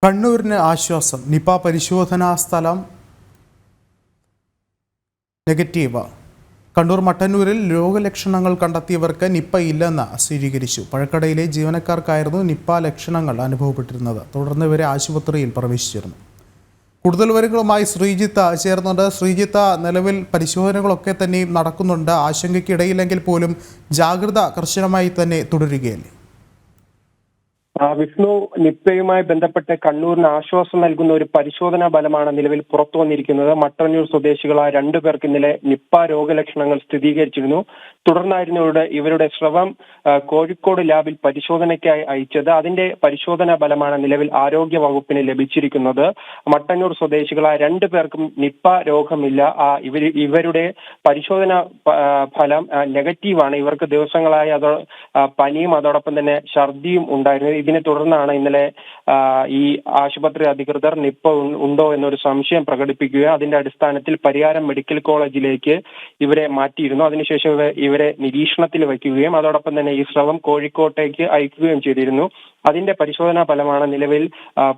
കണ്ണൂരിന് ആശ്വാസം. നിപ പരിശോധനാ സ്ഥലം നെഗറ്റീവ്. കണ്ണൂർ മട്ടന്നൂരിൽ രോഗലക്ഷണങ്ങൾ കണ്ടെത്തിയവർക്ക് നിപ ഇല്ലെന്ന് സ്ഥിരീകരിച്ചു. പഴക്കടയിലെ ജീവനക്കാർക്കായിരുന്നു നിപ ലക്ഷണങ്ങൾ അനുഭവപ്പെട്ടിരുന്നത്. തുടർന്ന് ഇവരെ ആശുപത്രിയിൽ പ്രവേശിച്ചിരുന്നു. കൂടുതൽ വിവരങ്ങളുമായി ശ്രീജിത്ത് ചേർന്നുണ്ട്. ശ്രീജിത്ത്, നിലവിൽ പരിശോധനകളൊക്കെ തന്നെ നടക്കുന്നുണ്ട്. ആശങ്കയ്ക്കിടയില്ലെങ്കിൽ പോലും ജാഗ്രത കർശനമായി തന്നെ തുടരുകയല്ലേ? വിഷ്ണു, നിപ്പയുമായി ബന്ധപ്പെട്ട് കണ്ണൂരിന് ആശ്വാസം നൽകുന്ന ഒരു പരിശോധനാ ഫലമാണ് നിലവിൽ പുറത്തു വന്നിരിക്കുന്നത്. മട്ടന്നൂർ സ്വദേശികളായ 2 പേർക്ക് ഇന്നലെ നിപ്പ രോഗലക്ഷണങ്ങൾ സ്ഥിരീകരിച്ചിരുന്നു. തുടർന്നായിരുന്നു ഇവരുടെ സ്രവം കോഴിക്കോട് ലാബിൽ പരിശോധനയ്ക്കായി അയച്ചത്. അതിന്റെ പരിശോധനാ ഫലമാണ് നിലവിൽ ആരോഗ്യ വകുപ്പിന് ലഭിച്ചിരിക്കുന്നത്. മട്ടന്നൂർ സ്വദേശികളായ 2 പേർക്കും നിപ്പ രോഗമില്ല. ഇവരുടെ പരിശോധനാ ഫലം നെഗറ്റീവാണ്. ഇവർക്ക് ദിവസങ്ങളായി പനിയും അതോടൊപ്പം തന്നെ ഛർദിയും ഉണ്ടായിരുന്നു. ഇതിനെ തുടർന്നാണ് ഇന്നലെ ഈ ആശുപത്രി അധികൃതർ നിപ്പ ഉണ്ടോ എന്നൊരു സംശയം പ്രകടിപ്പിക്കുകയും അതിന്റെ അടിസ്ഥാനത്തിൽ പരിയാരം മെഡിക്കൽ കോളേജിലേക്ക് ഇവരെ മാറ്റിയിരുന്നു. അതിനുശേഷം ഇവരെ നിരീക്ഷണത്തിൽ വയ്ക്കുകയും അതോടൊപ്പം തന്നെ ഈ സ്രവം കോഴിക്കോട്ടേക്ക് അയക്കുകയും ചെയ്തിരുന്നു. അതിന്റെ പരിശോധനാ ഫലമാണ് നിലവിൽ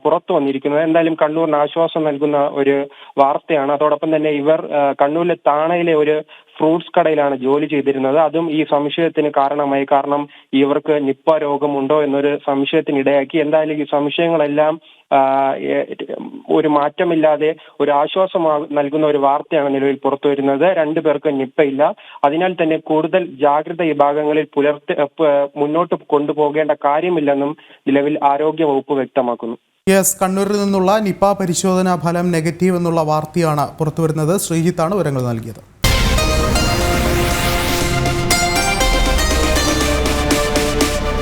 പുറത്തു വന്നിരിക്കുന്നത്. എന്തായാലും കണ്ണൂരിന് ആശ്വാസം നൽകുന്ന ഒരു വാർത്തയാണ്. അതോടൊപ്പം തന്നെ ഇവർ കണ്ണൂരിലെ താണയിലെ ഒരു ഫ്രൂട്ട്സ് കടയിലാണ് ജോലി ചെയ്തിരുന്നത്. അതും ഈ സംശയത്തിന് കാരണമായി. കാരണം ഇവർക്ക് നിപ്പ രോഗമുണ്ടോ എന്നൊരു സംശയത്തിനിടയാക്കി. എന്തായാലും ഈ സംശയങ്ങളെല്ലാം ഒരു മാറ്റമില്ലാതെ ഒരു ആശ്വാസം നൽകുന്ന ഒരു വാർത്തയാണ് നിലവിൽ പുറത്തു വരുന്നത്. 2 പേർക്ക് നിപ്പയില്ല. അതിനാൽ തന്നെ കൂടുതൽ ജാഗ്രത ഈ ഭാഗങ്ങളിൽ മുന്നോട്ട് കൊണ്ടുപോകേണ്ട കാര്യമില്ലെന്നും നിലവിൽ ആരോഗ്യ വകുപ്പ് വ്യക്തമാക്കുന്നു. കണ്ണൂരിൽ നിന്നുള്ള നിപ പരിശോധനാ ഫലം നെഗറ്റീവ് എന്നുള്ള വാർത്തയാണ് പുറത്തുവരുന്നത്. ശ്രീജിത്താണ് വിവരങ്ങൾ നൽകിയത്.